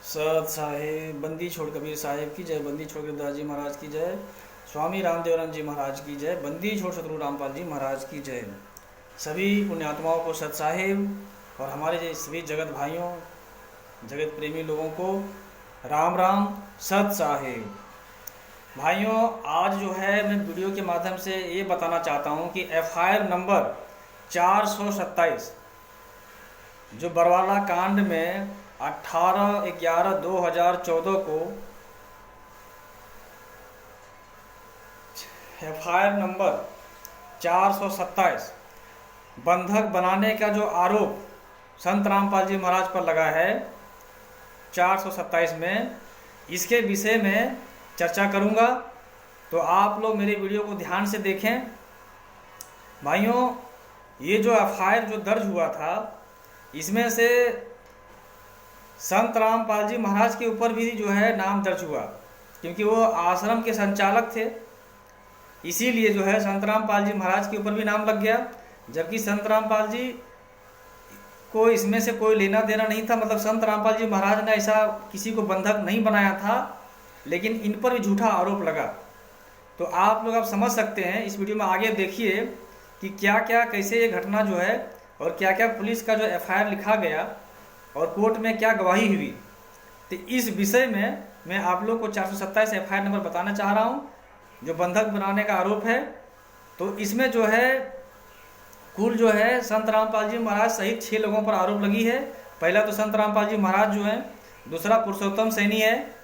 सत साहेब बंदी छोड़ कबीर साहेब की जय। बंदी छोड़ गिरदास जी महाराज की जय। स्वामी रामदेवराम जी महाराज की जय। बंदी छोड़ सतगुरु रामपाल जी महाराज की जय। सभी पुण्यात्माओं को सत साहेब और हमारे जैसे सभी जगत भाइयों, जगत प्रेमी लोगों को राम राम सत साहेब। भाइयों, आज जो है मैं वीडियो के माध्यम से ये बताना चाहता हूँ कि FIR नंबर 427 जो बरवाला कांड में 18/11/2014 को FIR नंबर 427 बंधक बनाने का जो आरोप संत रामपाल जी महाराज पर लगा है 427 में, इसके विषय में चर्चा करूंगा। तो आप लोग मेरे वीडियो को ध्यान से देखें। भाइयों, ये जो FIR जो दर्ज हुआ था इसमें से संत रामपाल जी महाराज के ऊपर भी जो है नाम दर्ज हुआ, क्योंकि वो आश्रम के संचालक थे, इसीलिए जो है संत रामपाल जी महाराज के ऊपर भी नाम लग गया। जबकि संत रामपाल जी को इसमें से कोई लेना देना नहीं था, मतलब संत रामपाल जी महाराज ने ऐसा किसी को बंधक नहीं बनाया था, लेकिन इन पर भी झूठा आरोप लगा। तो आप लोग अब समझ सकते हैं, इस वीडियो में आगे देखिए कि क्या क्या कैसे ये घटना जो है और क्या क्या पुलिस का जो FIR लिखा गया और कोर्ट में क्या गवाही हुई। तो इस विषय में मैं आप लोग को 427 FIR नंबर बताना चाह रहा हूँ जो बंधक बनाने का आरोप है। तो इसमें जो है कुल जो है संत रामपाल जी महाराज सहित 6 लोगों पर आरोप लगी है। पहला तो संत रामपाल जी महाराज जो है, दूसरा पुरुषोत्तम सैनी है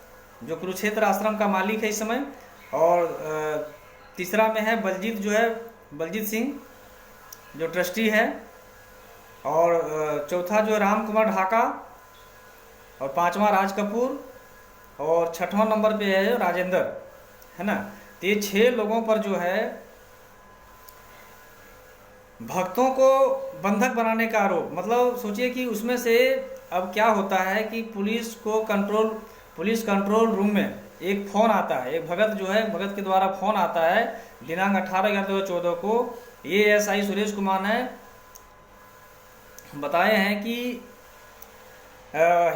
जो कुरुक्षेत्र आश्रम का मालिक है इस समय, और तीसरा में है बलजीत जो है बलजीत सिंह जो ट्रस्टी है, और चौथा जो राम कुमार ढाका, और पांचवा राज कपूर, और छठवां नंबर पे है राजेंद्र, है ना। तो ये 6 लोगों पर जो है भक्तों को बंधक बनाने का आरोप, मतलब सोचिए कि उसमें से अब क्या होता है कि पुलिस कंट्रोल रूम में एक फ़ोन आता है, एक भगत जो है भगत के द्वारा फ़ोन आता है दिनांक 18/11/2014 को। ये SI सुरेश कुमार ने बताए हैं कि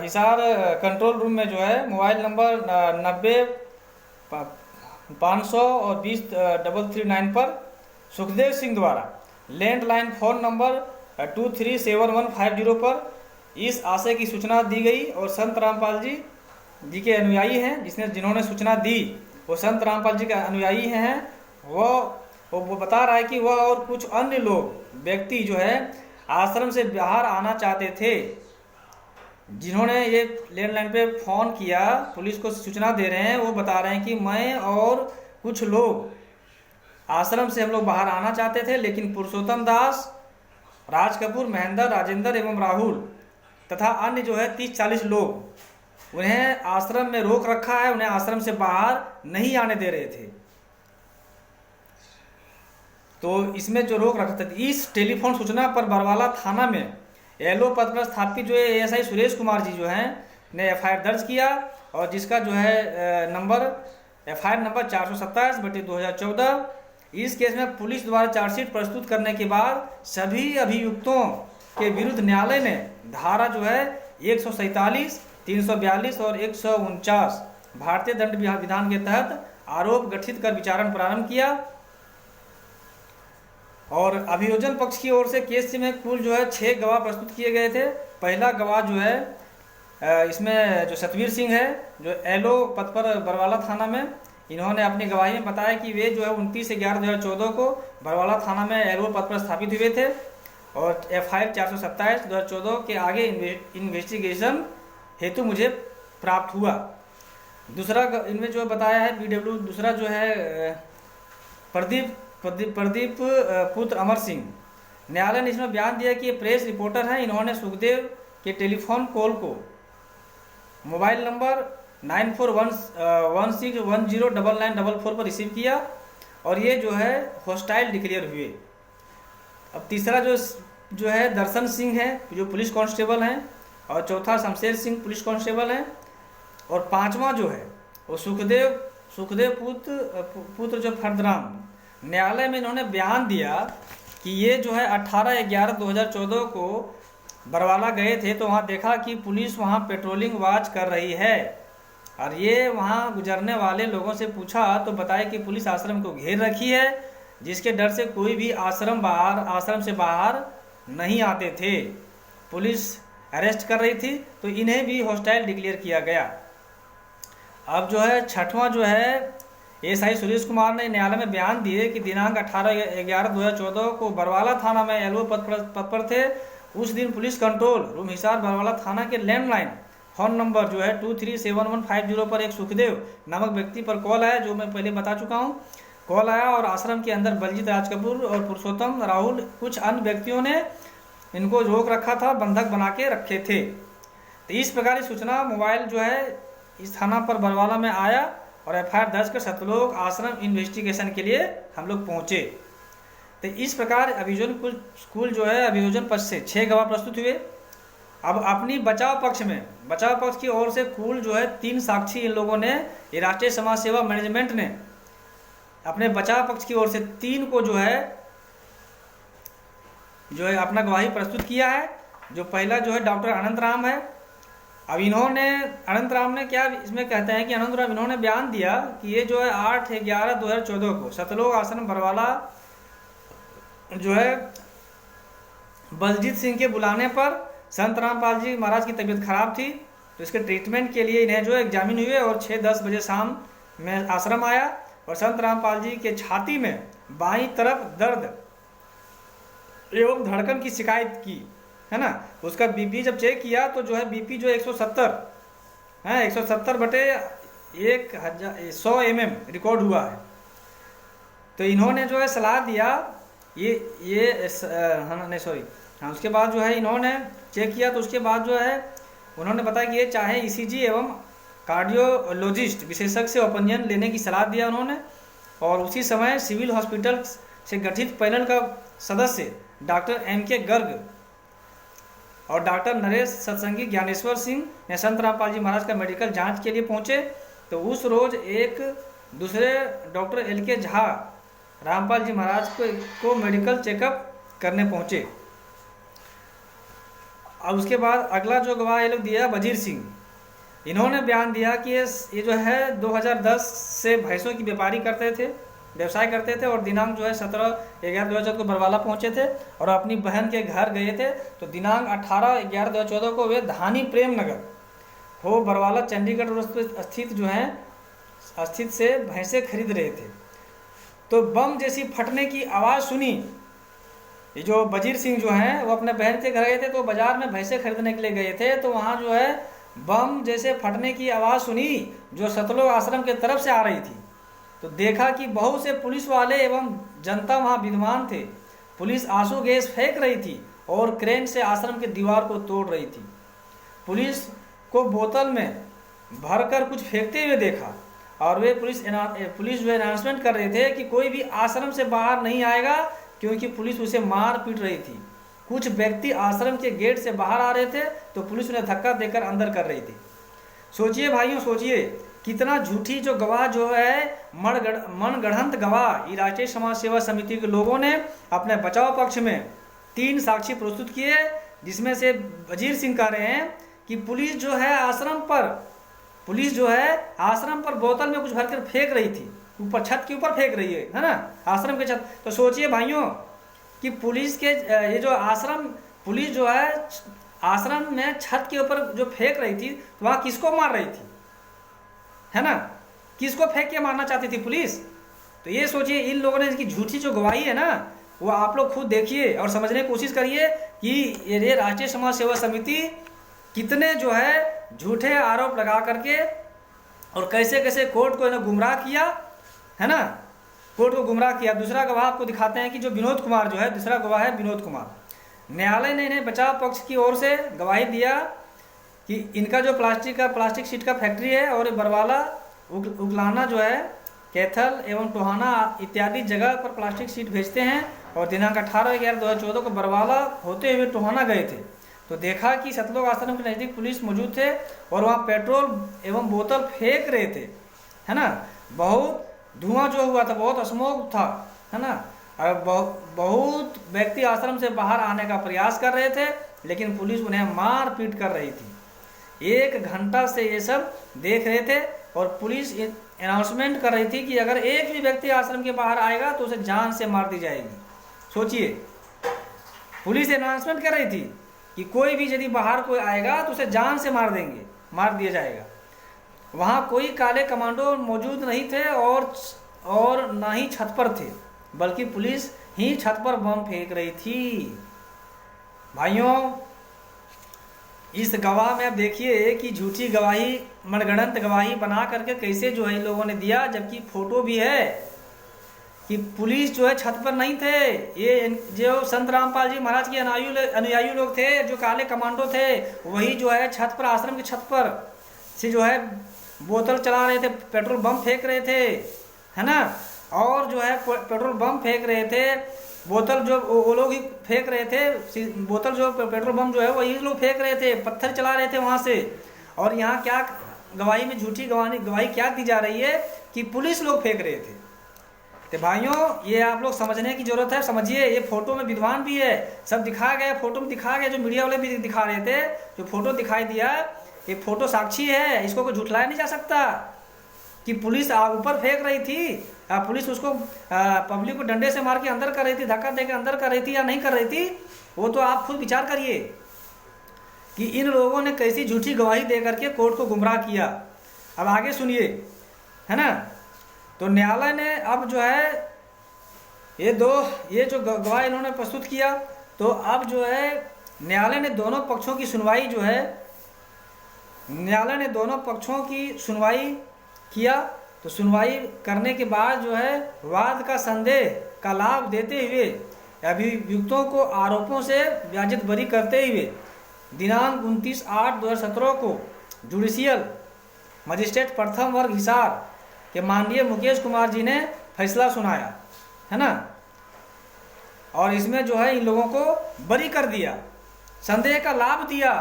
हिसार कंट्रोल रूम में जो है मोबाइल नंबर 90-500 और 20-339 पर सुखदेव सिंह द्वारा लैंडलाइन फ़ोन नंबर 237150 पर इस आशय की सूचना दी गई, और संत रामपाल जी के अनुयायी हैं जिन्होंने सूचना दी वो संत रामपाल जी के अनुयायी हैं। वो बता रहा है कि वह और कुछ अन्य लोग व्यक्ति जो है आश्रम से बाहर आना चाहते थे, जिन्होंने ये लैंडलाइन पे फ़ोन किया, पुलिस को सूचना दे रहे हैं। वो बता रहे हैं कि मैं और कुछ लोग आश्रम से हम लोग बाहर आना चाहते थे, लेकिन पुरुषोत्तम दास, राज कपूर, महेंद्र, राजेंद्र एवं राहुल तथा अन्य जो है 30-40 लोग, उन्हें आश्रम में रोक रखा है, उन्हें आश्रम से बाहर नहीं आने दे रहे थे। तो इसमें जो रोक रखा था, इस टेलीफोन सूचना पर बरवाला थाना में LO पद पर स्थापित जो ASI सुरेश कुमार जी जो हैं ने FIR दर्ज किया, और जिसका जो है FIR नंबर 427/2014। इस केस में पुलिस द्वारा चार्जशीट प्रस्तुत करने के बाद सभी अभियुक्तों के विरुद्ध न्यायालय ने धारा जो है 147, 342 और 149 भारतीय दंड विधान के तहत आरोप गठित कर विचारण प्रारंभ किया। और अभियोजन पक्ष की ओर से केस में कुल जो है 6 गवाह प्रस्तुत किए गए थे। पहला गवाह जो है इसमें जो सतवीर सिंह है जो LO पद पर बरवाला थाना में, इन्होंने अपनी गवाही में बताया कि वे जो है 29/11/2014 को बरवाला थाना में LO पद पर स्थापित हुए थे, और FIR 427/2014 के आगे इन्वेस्टिगेशन हेतु मुझे प्राप्त हुआ। दूसरा इनमें जो बताया है PW, दूसरा जो है प्रदीप पुत्र अमर सिंह। न्यायालय ने इसमें बयान दिया कि ये प्रेस रिपोर्टर हैं, इन्होंने सुखदेव के टेलीफोन कॉल को मोबाइल नंबर 9416109944 पर रिसीव किया, और ये जो है हॉस्टाइल डिक्लेयर हुए। अब तीसरा जो है दर्शन सिंह है जो पुलिस कांस्टेबल हैं, और चौथा शमशेर सिंह पुलिस कांस्टेबल हैं, और पांचवा जो है वो सुखदेव पुत्र जो फर्दराम। न्यायालय में इन्होंने बयान दिया कि ये जो है 18/11/2014 को बरवाला गए थे तो वहाँ देखा कि पुलिस वहाँ पेट्रोलिंग वॉच कर रही है। और ये वहाँ गुजरने वाले लोगों से पूछा तो बताया कि पुलिस आश्रम को घेर रखी है, जिसके डर से कोई भी आश्रम से बाहर नहीं आते थे। पुलिस अरेस्ट कर रही थी तो इन्हें भी हॉस्टाइल डिक्लेयर किया गया। अब जो है छठवां जो है एएसआई सुरेश कुमार ने न्यायालय में बयान दिए कि दिनांक 18/11/2014 को बरवाला थाना में एलओ पद पर थे। उस दिन police control room Hisar Barwala थाना के लैंडलाइन फोन नंबर जो है 237150 पर एक सुखदेव नामक व्यक्ति पर कॉल आया, जो मैं पहले बता चुका हूँ। कॉल आया और आश्रम के अंदर बलजीत राज कपूर और पुरुषोत्तम राहुल कुछ अन्य व्यक्तियों ने इनको रोक रखा था, बंधक बना के रखे थे। तो इस प्रकार की सूचना मोबाइल जो है इस थाना पर बरवाला में आया और एफआईआर दर्ज कर सतलोक आश्रम इन्वेस्टिगेशन के लिए हम लोग पहुंचे। तो इस प्रकार अभियोजन जो है अभियोजन पक्ष से 6 गवाह प्रस्तुत हुए। अब अपनी बचाव पक्ष की ओर से कुल जो है 3 साक्षी इन लोगों ने, ये राष्ट्रीय समाज सेवा मैनेजमेंट ने अपने बचाव पक्ष की ओर से 3 को जो है अपना गवाही प्रस्तुत किया है। जो पहला जो है डॉक्टर अनंत राम है। अब अनंत राम ने क्या इसमें कहते हैं कि अनंत राम इन्होंने बयान दिया कि ये जो है 8/11/2014 को सतलोक आश्रम बरवाला जो है बलजीत सिंह के बुलाने पर संत रामपाल जी महाराज की तबीयत खराब थी, तो इसके ट्रीटमेंट के लिए इन्हें जो है एग्जामिन हुए और 6-10 बजे शाम में आश्रम आया और संत रामपाल जी के छाती में बाईं तरफ दर्द एवं धड़कन की शिकायत की, है ना। उसका बीपी जब चेक किया तो जो है बीपी जो 170 है, 170/100 mm रिकॉर्ड हुआ है। तो इन्होंने जो है सलाह दिया उसके बाद जो है इन्होंने चेक किया तो उसके बाद जो है उन्होंने बताया कि ये चाहे ईसीजी एवं कार्डियोलॉजिस्ट विशेषज्ञ से ओपिनियन लेने की सलाह दिया उन्होंने। और उसी समय सिविल हॉस्पिटल से गठित पैनल का सदस्य डॉक्टर MK गर्ग और डॉक्टर नरेश सत्संगी ज्ञानेश्वर सिंह ने संत रामपाल जी महाराज का मेडिकल जांच के लिए पहुंचे। तो उस रोज एक दूसरे डॉक्टर LK झा रामपाल जी महाराज को मेडिकल चेकअप करने पहुंचे। अब उसके बाद अगला जो गवाह ये लोग दिया वजीर सिंह, इन्होंने बयान दिया कि ये जो है 2010 से भैंसों की व्यवसाय करते थे और दिनांक जो है 17/11/2014 को बरवाला पहुंचे थे और अपनी बहन के घर गए थे। तो दिनांक 18/11/2014 को वे धानी प्रेम नगर हो बरवाला चंडीगढ़ रोड स्थित से भैंसे खरीद रहे थे। तो बम जैसी फटने की आवाज़ सुनी। ये जो वजीर सिंह जो हैं वो अपने बहन के घर गए थे, तो बाजार में भैंसे खरीदने के लिए गए थे। तो वहाँ जो है बम जैसे फटने की आवाज़ सुनी जो सतलोक आश्रम के तरफ से आ रही थी। तो देखा कि बहुत से पुलिस वाले एवं जनता वहाँ विद्यमान थे। पुलिस आंसू गैस फेंक रही थी और क्रेन से आश्रम के दीवार को तोड़ रही थी। पुलिस को बोतल में भरकर कुछ फेंकते हुए देखा और वे पुलिस जो अनाउंसमेंट कर रहे थे कि कोई भी आश्रम से बाहर नहीं आएगा, क्योंकि पुलिस उसे मार पीट रही थी। कुछ व्यक्ति आश्रम के गेट से बाहर आ रहे थे तो पुलिस उन्हें धक्का देकर अंदर कर रही थी। सोचिए भाइयों, सोचिए कितना झूठी जो गवाह जो है मनगढ़ंत गवाह राष्ट्रीय समाज सेवा समिति के लोगों ने अपने बचाव पक्ष में 3 साक्षी प्रस्तुत किए, जिसमें से वजीर सिंह कह रहे हैं कि पुलिस जो है आश्रम पर बोतल में कुछ भरकर फेंक रही थी, ऊपर छत के ऊपर फेंक रही है ना, आश्रम के छत। तो सोचिए भाइयों कि पुलिस जो है आश्रम में छत के ऊपर जो फेंक रही थी, तो वहाँ किसको मार रही थी, है ना, किसको फेंक के मारना चाहती थी पुलिस। तो ये सोचिए इन लोगों ने इसकी झूठी जो गवाही है ना, वो आप लोग खुद देखिए और समझने की कोशिश करिए कि ये राष्ट्रीय समाज सेवा समिति कितने जो है झूठे आरोप लगा करके और कैसे कैसे कोर्ट को इन्हें गुमराह किया, है ना, कोर्ट को गुमराह किया। दूसरा गवाह आपको दिखाते हैं कि जो विनोद कुमार जो है, दूसरा गवाह है विनोद कुमार। न्यायालय ने इन्हें बचाव पक्ष की ओर से गवाही दिया कि इनका जो प्लास्टिक शीट का फैक्ट्री है और बरवाला उगलाना जो है कैथल एवं टोहाना इत्यादि जगह पर प्लास्टिक शीट भेजते हैं और दिनांक 18/11/2014 को बरवाला होते हुए टोहाना गए थे। तो देखा कि सतलोक आश्रम के नज़दीक पुलिस मौजूद थे और वहाँ पेट्रोल एवं बोतल फेंक रहे थे, है ना। बहुत धुआं जो हुआ था, बहुत स्मोक था, है ना। और बहुत व्यक्ति आश्रम से बाहर आने का प्रयास कर रहे थे, लेकिन पुलिस उन्हें मार पीट कर रही थी। 1 घंटा से ये सब देख रहे थे और पुलिस अनाउंसमेंट कर रही थी कि अगर एक भी व्यक्ति आश्रम के बाहर आएगा तो उसे जान से मार दी जाएगी। सोचिए, पुलिस अनाउंसमेंट कर रही थी कि कोई भी यदि बाहर कोई आएगा तो उसे जान से मार देंगे, मार दिया जाएगा। वहाँ कोई काले कमांडो मौजूद नहीं थे और ना ही छत पर थे, बल्कि पुलिस ही छत पर बम फेंक रही थी। भाइयों, इस गवाह में आप देखिए कि झूठी गवाही, मनगढ़ंत गवाही बना करके कैसे जो है इन लोगों ने दिया, जबकि फोटो भी है कि पुलिस जो है छत पर नहीं थे। ये जो संत रामपाल जी महाराज के अनुयायी लोग थे, जो काले कमांडो थे, वही जो है छत पर, आश्रम की छत पर से जो है बोतल चला रहे थे, पेट्रोल बम फेंक रहे थे, है ना। और जो है पेट्रोल बम फेंक रहे थे, बोतल जो वो लोग ही फेंक रहे थे, बोतल जो पेट्रोल बम जो है वही लोग फेंक रहे थे, पत्थर चला रहे थे वहाँ से। और यहाँ क्या गवाही में झूठी गवाही क्या दी जा रही है कि पुलिस लोग फेंक रहे थे। तो भाइयों, ये आप लोग समझने की जरूरत है। समझिए, ये फोटो में विद्वान भी है, सब दिखाया गया, फोटो में दिखाया गया, जो मीडिया वाले भी दिखा रहे थे, जो फोटो दिखाई दिया, ये फोटो साक्षी है, इसको कोई झुठलाया नहीं जा सकता कि पुलिस ऊपर फेंक रही थी, पुलिस उसको पब्लिक को डंडे से मार के अंदर कर रही थी, धक्का दे के अंदर कर रही थी या नहीं कर रही थी। वो तो आप खुद विचार करिए कि इन लोगों ने कैसी झूठी गवाही दे करके कोर्ट को गुमराह किया। अब आगे सुनिए, है ना। तो न्यायालय ने अब जो है ये जो गवाह इन्होंने प्रस्तुत किया, तो अब जो है न्यायालय ने दोनों पक्षों की सुनवाई जो है, न्यायालय ने दोनों पक्षों की सुनवाई किया। तो सुनवाई करने के बाद जो है वाद का संदेह का लाभ देते हुए अभियुक्तों को आरोपों से व्याजित बरी करते हुए दिनांक 29/8/2017 को जुडिशियल मजिस्ट्रेट प्रथम वर्ग हिसार के माननीय मुकेश कुमार जी ने फैसला सुनाया, है ना। और इसमें जो है इन लोगों को बरी कर दिया, संदेह का लाभ दिया,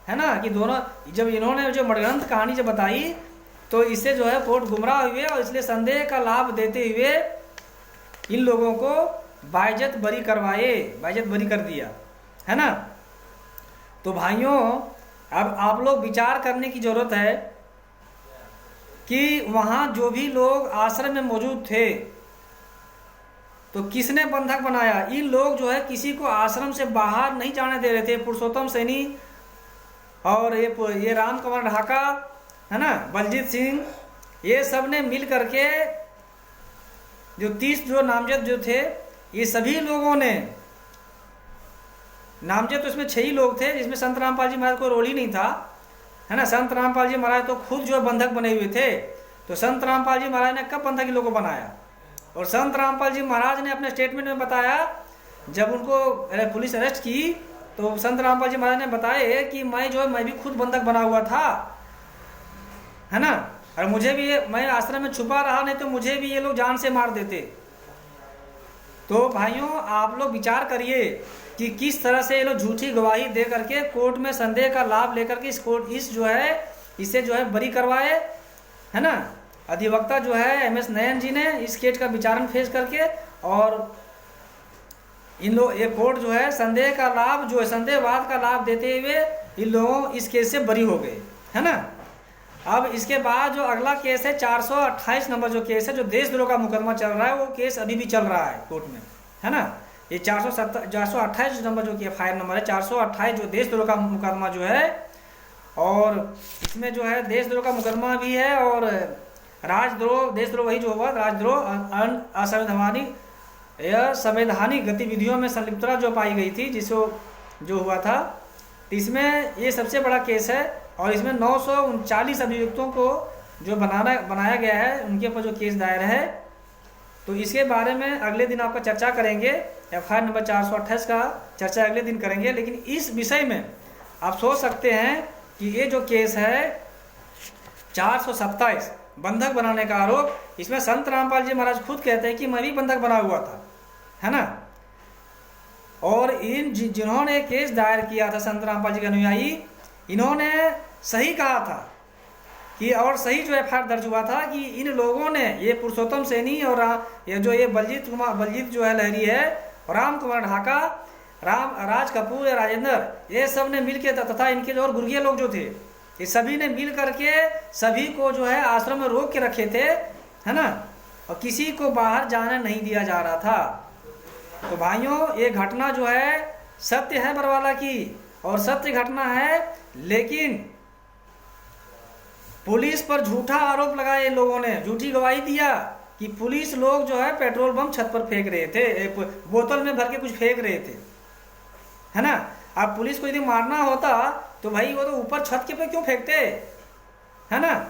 है ना। कि दोनों, जब इन्होंने जो मनगढ़ंत कहानी जब बताई तो इससे जो है कोर्ट गुमराह हुए और इसलिए संदेह का लाभ देते हुए इन लोगों को बाइज्जत बरी करवाए, बाइज्जत बरी कर दिया, है ना। तो भाइयों, अब आप लोग विचार करने की जरूरत है कि वहाँ जो भी लोग आश्रम में मौजूद थे तो किसने बंधक बनाया। इन लोग जो है किसी को आश्रम से बाहर नहीं जाने दे रहे थे। पुरुषोत्तम सैनी और ये राम कुमार ढाका, है ना, बलजीत सिंह, ये सब ने मिल करके जो 30 जो नामजद जो थे, ये सभी लोगों ने, नामजद तो इसमें 6 ही लोग थे, जिसमें संत रामपाल जी महाराज को रोल ही नहीं था, है ना। संत रामपाल जी महाराज तो खुद जो बंधक बने हुए थे। तो संत रामपाल जी महाराज ने कब बंधक इन लोगों को बनाया? और संत रामपाल जी महाराज ने अपने स्टेटमेंट में बताया, जब उनको पुलिस अरेस्ट की तो संत रामपाल जी महाराज ने बताया कि मैं भी खुद बंधक बना हुआ था, है ना। और मुझे भी मैं आश्रम में छुपा रहा, नहीं तो मुझे भी ये लोग जान से मार देते। तो भाइयों, आप लोग विचार करिए कि किस तरह से ये लोग झूठी गवाही दे करके कोर्ट में संदेह का लाभ लेकर के इसे जो है बरी करवाए, है ना। अधिवक्ता जो है MS नयन जी ने इस केस का विचारण पेश करके और इन लोग, ये कोर्ट जो है संदेह का लाभ जो है, संदेहवाद का लाभ देते हुए इन लोगों इस केस से बरी हो गए, है ना। अब इसके बाद जो अगला केस है 428 नंबर जो केस है, जो देशद्रोह का मुकदमा चल रहा है, वो केस अभी भी चल रहा है कोर्ट में, है ना। ये 428 नंबर जो FIR नंबर है 428, जो देशद्रोह का मुकदमा जो है, और इसमें जो है देशद्रोह का मुकदमा भी है और राजद्रोह, देशद्रोह वही जो हुआ, राजद्रोह असंवैधानिक गतिविधियों में संलिप्तता जो पाई गई थी, जिसको जो हुआ था, इसमें ये सबसे बड़ा केस है। और इसमें 939 अभियुक्तों को जो बनाया गया है, उनके ऊपर जो केस दायर है। तो इसके बारे में अगले दिन आपका चर्चा करेंगे, FIR नंबर 428 का चर्चा अगले दिन करेंगे। लेकिन इस विषय में आप सोच सकते हैं कि ये जो केस है 427 बंधक बनाने का आरोप, इसमें संत रामपाल जी महाराज खुद कहते हैं कि मैं भी बंधक बना हुआ था, है ना। और जिन्होंने केस दायर किया था, संत रामपाल जी के अनुयायी, इन्होंने सही कहा था कि, और सही जो FIR दर्ज हुआ था कि इन लोगों ने, ये पुरुषोत्तम सैनी और ये बलजीत जो है लहरी है और राम कुमार ढाका, राज कपूर या राजेंद्र, ये सब ने मिल के तथा इनके और गुर्गे लोग जो थे, ये सभी ने मिल करके सभी को जो है आश्रम में रोक के रखे थे, है ना, और किसी को बाहर जाने नहीं दिया जा रहा था। तो भाइयों, ये घटना जो है सत्य है बरवाला की, और सत्य घटना है, लेकिन पुलिस पर झूठा आरोप लगाया इन लोगों ने, झूठी गवाही दिया कि पुलिस लोग जो है पेट्रोल बम छत पर फेंक रहे थे, बोतल में भर के कुछ फेंक रहे थे, है ना। अब पुलिस को यदि मारना होता तो भाई वो तो ऊपर छत के पे क्यों फेंकते, है ना।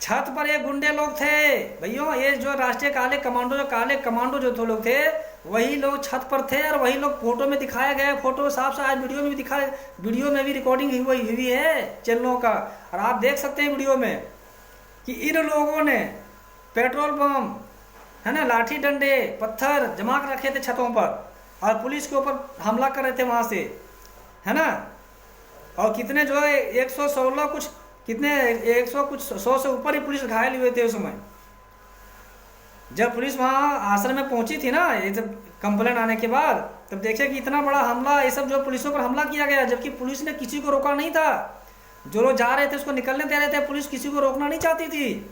छत पर ये गुंडे लोग थे भैया, ये जो राष्ट्रीय काले कमांडो जो तो लोग थे, वही लोग छत पर थे, और वही लोग फोटो में दिखाया गया, फोटो साफ साफ वीडियो में भी दिखाया, वीडियो में भी रिकॉर्डिंग हुई है चैनलों का, और आप देख सकते हैं वीडियो में कि इन लोगों ने पेट्रोल बम, है ना, लाठी डंडे पत्थर जमा कर रखे थे छतों पर, और पुलिस के ऊपर हमला कर रहे थे वहां से, है ना। और कितने जो है 116 कुछ कितने 100 कुछ 100 से ऊपर ही पुलिस घायल हुए थे उस समय। जब पुलिस वहां आश्रम में पहुंची थी ना, ये जब कंप्लेंट आने के बाद, तब देखिए कि इतना बड़ा हमला, ये सब जो पुलिसों पर हमला किया गया, जबकि पुलिस ने किसी को रोका नहीं था। जो लोग जा रहे थे उसको निकलने दे रहे थे, पुलिस किसी को रोकना नहीं चाहती थी,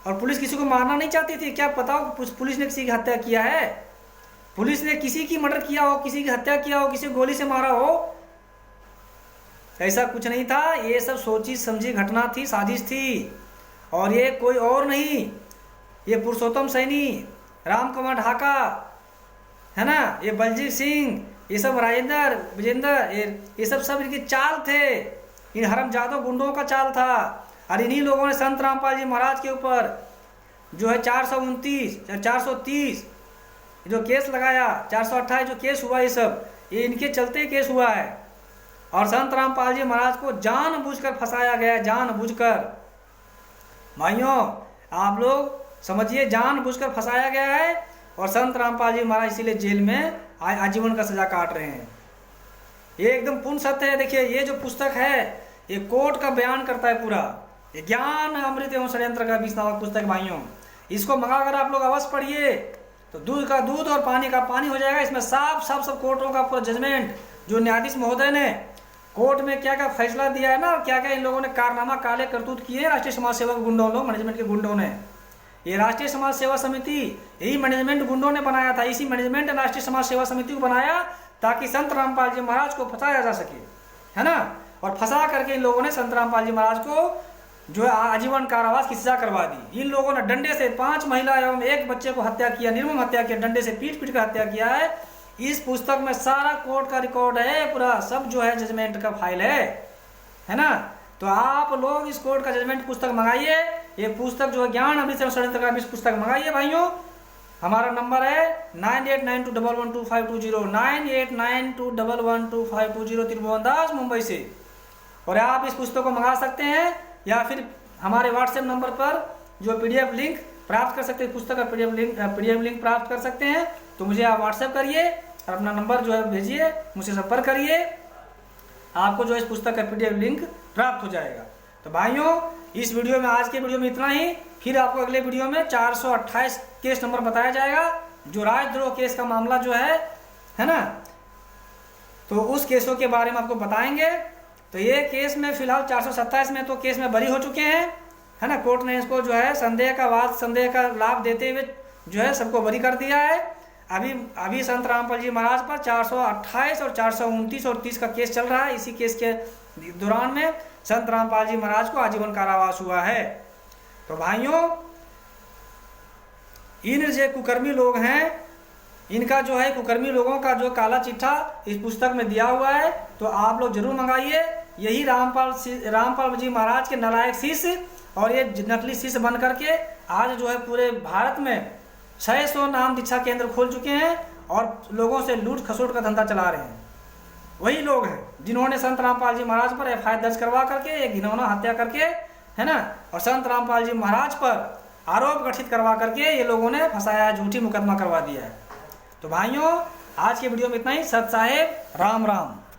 और पुलिस किसी को मारना नहीं चाहती थी। क्या पता हो पुलिस ने किसी की हत्या किया है, पुलिस ने किसी की मर्डर किया हो, किसी की हत्या किया हो, किसी को गोली से मारा हो, ऐसा कुछ नहीं था। ये सब सोची समझी घटना थी, साजिश थी, और ये कोई और नहीं, ये पुरुषोत्तम सैनी, राम कुमार ढाका, है ना, ये बलजीत सिंह, ये सब राजेंद्र विजेंद्र, ये सब इनकी चाल थे, इन हरमजादों गुंडों का चाल था। और इन्हीं लोगों ने संत रामपाल जी महाराज के ऊपर जो है 429 430 जो केस लगाया, 428 जो केस हुआ, ये इनके चलते केस हुआ है। और संत रामपाल जी महाराज को जानबूझकर फंसाया गया, जानबूझकर। भाइयों, आप लोग समझिए, जानबूझकर फंसाया गया है, और संत रामपाल जी महाराज इसीलिए जेल में आजीवन का सजा काट रहे हैं। ये एकदम पूर्ण सत्य है। देखिए, ये जो पुस्तक है, ये कोर्ट का बयान करता है पूरा, ये ज्ञान अमृत एवं षड्यंत्र का 20 नामक पुस्तक। भाइयों, इसको मंगाकर आप लोग अवश्य पढ़िए, तो दूध का दूध और पानी का पानी हो जाएगा। इसमें साफ साफ सब कोर्टों का पूरा जजमेंट, जो न्यायाधीश महोदय ने कोर्ट में क्या क्या फैसला दिया है ना, और क्या क्या इन लोगों ने कारनामा काले करतूत किए हैं, राष्ट्रीय समाज सेवक गुंडों लोग, मैनेजमेंट के गुंडों ने। ये राष्ट्रीय समाज सेवा समिति यही मैनेजमेंट गुंडों ने बनाया था। इसी मैनेजमेंट राष्ट्रीय समाज सेवा समिति को बनाया ताकि संत रामपाल जी महाराज को फंसाया जा सके, है ना। और फंसा करके इन लोगों ने संत रामपाल जी महाराज को जो है आजीवन कारावास की सजा करवा दी। इन लोगों ने डंडे से 5 महिला एवं 1 बच्चे को हत्या किया, निर्मम हत्या किया, डंडे से पीट पीट कर हत्या किया है। इस पुस्तक में सारा कोर्ट का रिकॉर्ड है, पूरा सब जो है जजमेंट का फाइल है ना। तो आप लोग इस कोर्ट का जजमेंट पुस्तक मंगाइए। ये पुस्तक जो है ज्ञान अमृत एवं षड्यंत्र का पुस्तक मंगाइए भाइयों। हमारा नंबर है 9892112520, 9892112520, त्रिभुवन दास मुंबई से। और आप इस पुस्तक को मंगा सकते हैं, या फिर हमारे व्हाट्सएप नंबर पर जो पीडीएफ लिंक प्राप्त कर सकते हैं, पुस्तक का पीडीएफ लिंक प्राप्त कर सकते हैं। तो मुझे आप व्हाट्सएप करिए और अपना नंबर जो है भेजिए, मुझसे संपर्क करिए, आपको जो इस पुस्तक का पीडीएफ लिंक प्राप्त हो जाएगा। तो भाइयों, इस वीडियो में, आज के वीडियो में इतना ही। फिर आपको अगले वीडियो में 428 केस नंबर बताया जाएगा, जो राजद्रोह केस का मामला जो है ना, तो उस केसों के बारे में आपको बताएंगे। तो ये केस में फिलहाल 427 में तो केस में बरी हो चुके हैं, है ना। कोर्ट ने इसको जो है संदेह का लाभ देते हुए जो है सबको बरी कर दिया है। अभी संत रामपाल जी महाराज पर 428 और 429 और 30 का केस चल रहा है। इसी केस के दौरान में संत रामपाल जी महाराज को आजीवन कारावास हुआ है। तो भाइयों, इन जो कुकर्मी लोग हैं, इनका जो है कुकर्मी लोगों का जो काला चिट्ठा इस पुस्तक में दिया हुआ है, तो आप लोग जरूर मंगाइए। यही रामपाल जी महाराज के नालायक शिष्य और ये नकली शिष्य बन करके आज जो है पूरे भारत में 600 नाम दीक्षा केंद्र खोल चुके हैं और लोगों से लूट खसोट का धंधा चला रहे हैं। वही लोग हैं जिन्होंने संत रामपाल जी महाराज पर एफआईआर दर्ज करवा करके एक घिनौना हत्या करके, है ना, और संत रामपाल जी महाराज पर आरोप गठित करवा करके ये लोगों ने फंसाया, झूठी मुकदमा करवा दिया है। तो भाइयों, आज के वीडियो में इतना ही। सत साहेब, राम राम।